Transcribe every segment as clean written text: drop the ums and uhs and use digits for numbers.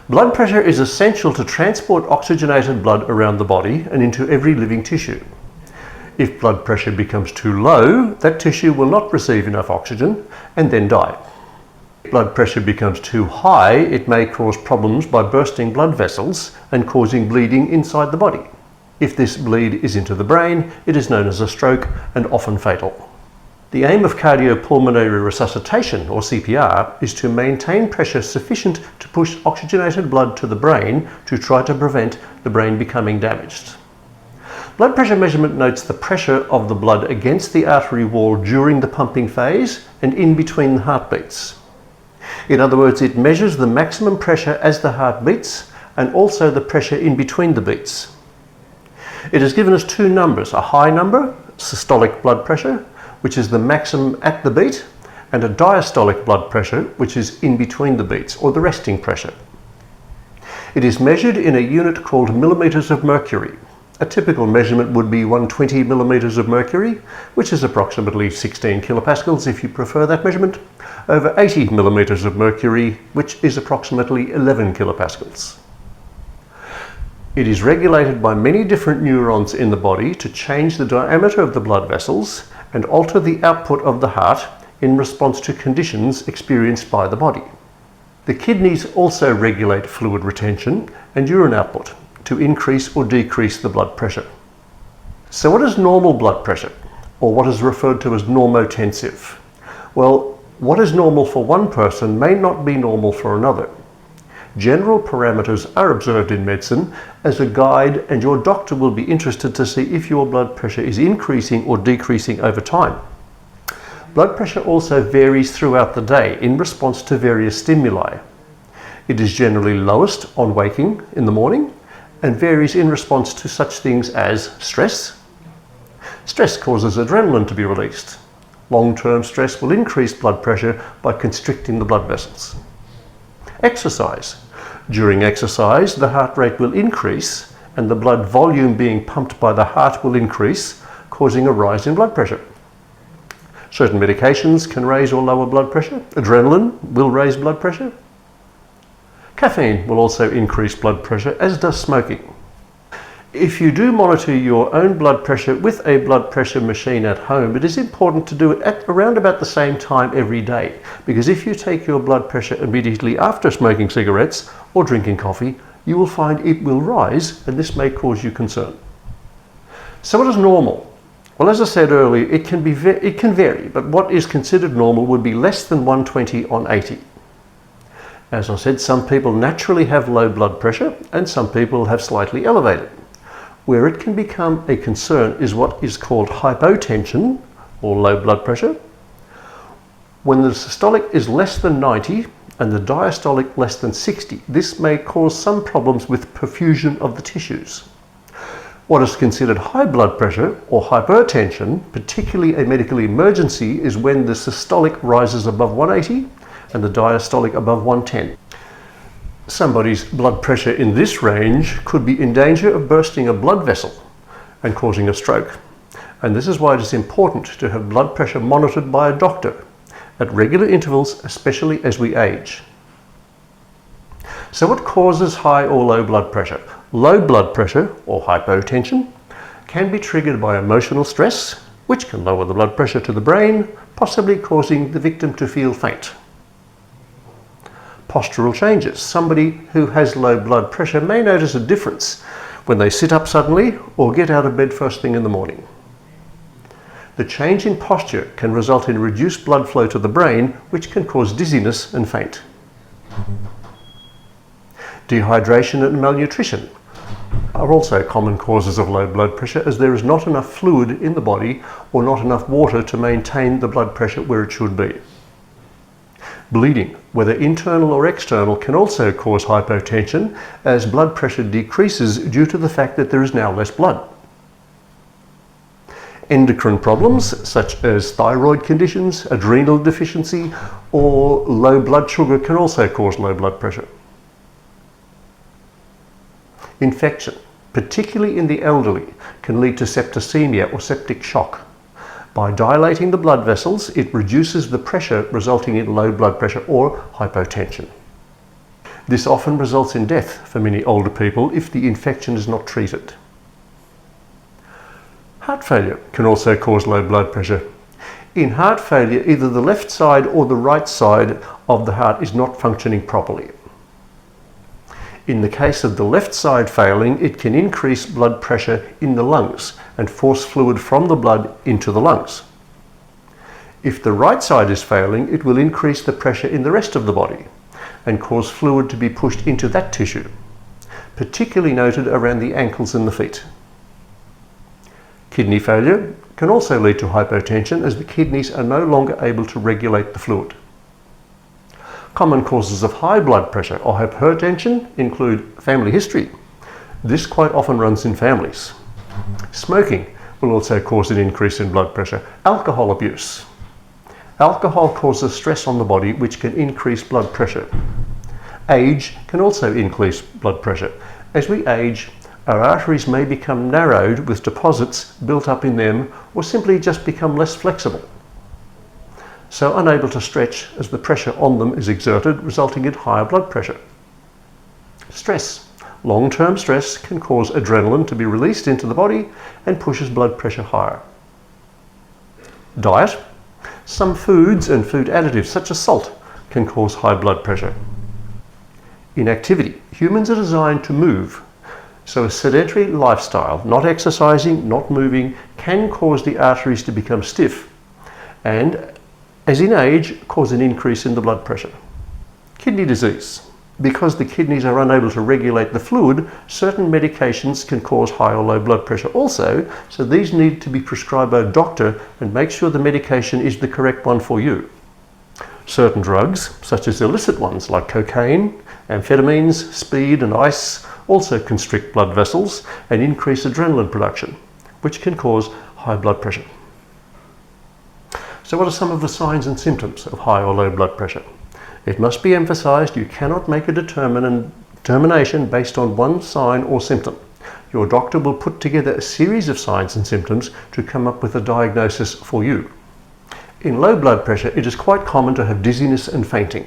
Blood pressure is essential to transport oxygenated blood around the body and into every living tissue. If blood pressure becomes too low, that tissue will not receive enough oxygen and then die. If blood pressure becomes too high, it may cause problems by bursting blood vessels and causing bleeding inside the body. If this bleed is into the brain, it is known as a stroke and often fatal. The aim of cardiopulmonary resuscitation, or CPR, is to maintain pressure sufficient to push oxygenated blood to the brain to try to prevent the brain becoming damaged. Blood pressure measurement notes the pressure of the blood against the artery wall during the pumping phase and in between the heartbeats. In other words, it measures the maximum pressure as the heart beats and also the pressure in between the beats. It has given us two numbers, a high number, systolic blood pressure, which is the maximum at the beat, and a diastolic blood pressure, which is in between the beats, or the resting pressure. It is measured in a unit called millimeters of mercury. A typical measurement would be 120 millimeters of mercury, which is approximately 16 kilopascals if you prefer that measurement, over 80 millimeters of mercury, which is approximately 11 kilopascals. It is regulated by many different neurons in the body to change the diameter of the blood vessels and alter the output of the heart in response to conditions experienced by the body. The kidneys also regulate fluid retention and urine output to increase or decrease the blood pressure. So what is normal blood pressure, or what is referred to as normotensive? Well, what is normal for one person may not be normal for another. General parameters are observed in medicine as a guide, and your doctor will be interested to see if your blood pressure is increasing or decreasing over time. Blood pressure also varies throughout the day in response to various stimuli. It is generally lowest on waking in the morning and varies in response to such things as stress. Stress causes adrenaline to be released. Long-term stress will increase blood pressure by constricting the blood vessels. Exercise. During exercise, the heart rate will increase and the blood volume being pumped by the heart will increase, causing a rise in blood pressure. Certain medications can raise or lower blood pressure. Adrenaline will raise blood pressure. Caffeine will also increase blood pressure, as does smoking. If you do monitor your own blood pressure with a blood pressure machine at home, it is important to do it at around about the same time every day, because if you take your blood pressure immediately after smoking cigarettes or drinking coffee, you will find it will rise, and this may cause you concern. So what is normal? Well, as I said earlier, it can vary, but what is considered normal would be less than 120 on 80. As I said, some people naturally have low blood pressure and some people have slightly elevated. Where it can become a concern is what is called hypotension, or low blood pressure. When the systolic is less than 90 and the diastolic less than 60, this may cause some problems with perfusion of the tissues. What is considered high blood pressure or hypertension, particularly a medical emergency, is when the systolic rises above 180 and the diastolic above 110. Somebody's blood pressure in this range could be in danger of bursting a blood vessel and causing a stroke. And this is why it is important to have blood pressure monitored by a doctor at regular intervals, especially as we age. So what causes high or low blood pressure? Low blood pressure, or hypotension, can be triggered by emotional stress, which can lower the blood pressure to the brain, possibly causing the victim to feel faint. Postural changes. Somebody who has low blood pressure may notice a difference when they sit up suddenly or get out of bed first thing in the morning. The change in posture can result in reduced blood flow to the brain, which can cause dizziness and faint. Dehydration and malnutrition are also common causes of low blood pressure, as there is not enough fluid in the body or not enough water to maintain the blood pressure where it should be. Bleeding, whether internal or external, can also cause hypotension as blood pressure decreases due to the fact that there is now less blood. Endocrine problems such as thyroid conditions, adrenal deficiency, or low blood sugar can also cause low blood pressure. Infection, particularly in the elderly, can lead to septicemia or septic shock. By dilating the blood vessels, it reduces the pressure, resulting in low blood pressure or hypotension. This often results in death for many older people if the infection is not treated. Heart failure can also cause low blood pressure. In heart failure, either the left side or the right side of the heart is not functioning properly. In the case of the left side failing, it can increase blood pressure in the lungs and force fluid from the blood into the lungs. If the right side is failing, it will increase the pressure in the rest of the body and cause fluid to be pushed into that tissue, particularly noted around the ankles and the feet. Kidney failure can also lead to hypotension as the kidneys are no longer able to regulate the fluid. Common causes of high blood pressure or hypertension include family history. This quite often runs in families. Smoking will also cause an increase in blood pressure. Alcohol abuse. Alcohol causes stress on the body which can increase blood pressure. Age can also increase blood pressure. As we age, our arteries may become narrowed with deposits built up in them or simply just become less flexible, so unable to stretch as the pressure on them is exerted, resulting in higher blood pressure. Stress. Long-term stress can cause adrenaline to be released into the body and pushes blood pressure higher. Diet. Some foods and food additives such as salt can cause high blood pressure. Inactivity. Humans are designed to move, so a sedentary lifestyle, not exercising, not moving, can cause the arteries to become stiff and, as in age, cause an increase in the blood pressure. Kidney disease. Because the kidneys are unable to regulate the fluid, certain medications can cause high or low blood pressure also, so these need to be prescribed by a doctor and make sure the medication is the correct one for you. Certain drugs, such as illicit ones like cocaine, amphetamines, speed and ice, also constrict blood vessels and increase adrenaline production, which can cause high blood pressure. So what are some of the signs and symptoms of high or low blood pressure? It must be emphasized you cannot make a determination based on one sign or symptom. Your doctor will put together a series of signs and symptoms to come up with a diagnosis for you. In low blood pressure, it is quite common to have dizziness and fainting.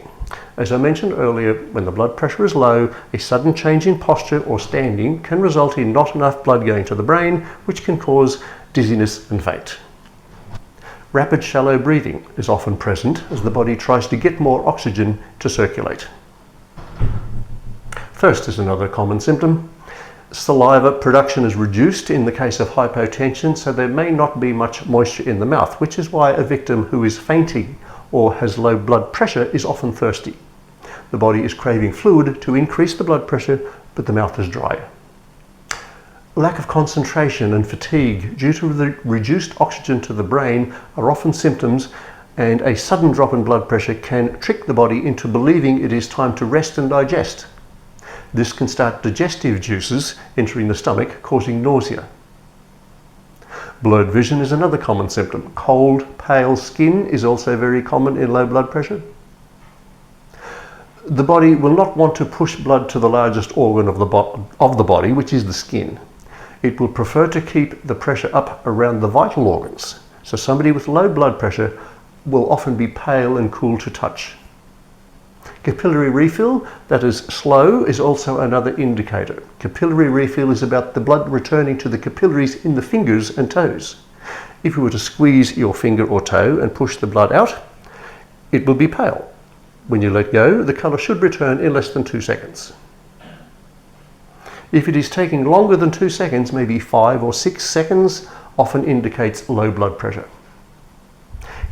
As I mentioned earlier, when the blood pressure is low, a sudden change in posture or standing can result in not enough blood going to the brain, which can cause dizziness and faint. Rapid shallow breathing is often present as the body tries to get more oxygen to circulate. Thirst is another common symptom. Saliva production is reduced in the case of hypotension, so there may not be much moisture in the mouth, which is why a victim who is fainting or has low blood pressure is often thirsty. The body is craving fluid to increase the blood pressure, but the mouth is dry. Lack of concentration and fatigue due to the reduced oxygen to the brain are often symptoms, and a sudden drop in blood pressure can trick the body into believing it is time to rest and digest. This can start digestive juices entering the stomach, causing nausea. Blurred vision is another common symptom. Cold, pale skin is also very common in low blood pressure. The body will not want to push blood to the largest organ of the body, which is the skin. It will prefer to keep the pressure up around the vital organs. So somebody with low blood pressure will often be pale and cool to touch. Capillary refill that is slow is also another indicator. Capillary refill is about the blood returning to the capillaries in the fingers and toes. If you were to squeeze your finger or toe and push the blood out, it will be pale. When you let go, the colour should return in less than 2 seconds. If it is taking longer than 2 seconds, maybe 5 or 6 seconds, often indicates low blood pressure.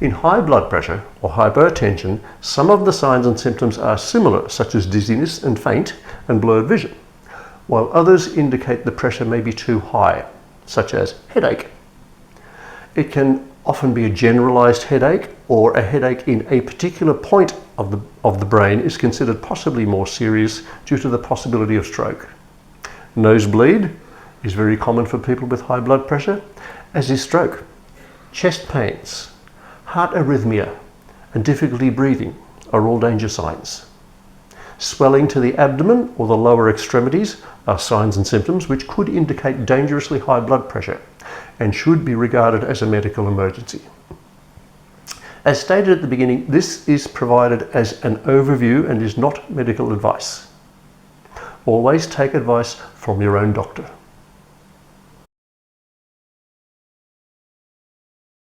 In high blood pressure or hypertension, some of the signs and symptoms are similar, such as dizziness and faint and blurred vision, while others indicate the pressure may be too high, such as headache. It can often be a generalized headache, or a headache in a particular point of the brain is considered possibly more serious due to the possibility of stroke. Nosebleed is very common for people with high blood pressure, as is stroke. Chest pains, heart arrhythmia, and difficulty breathing are all danger signs. Swelling to the abdomen or the lower extremities are signs and symptoms which could indicate dangerously high blood pressure and should be regarded as a medical emergency. As stated at the beginning, this is provided as an overview and is not medical advice. Always take advice from your own doctor.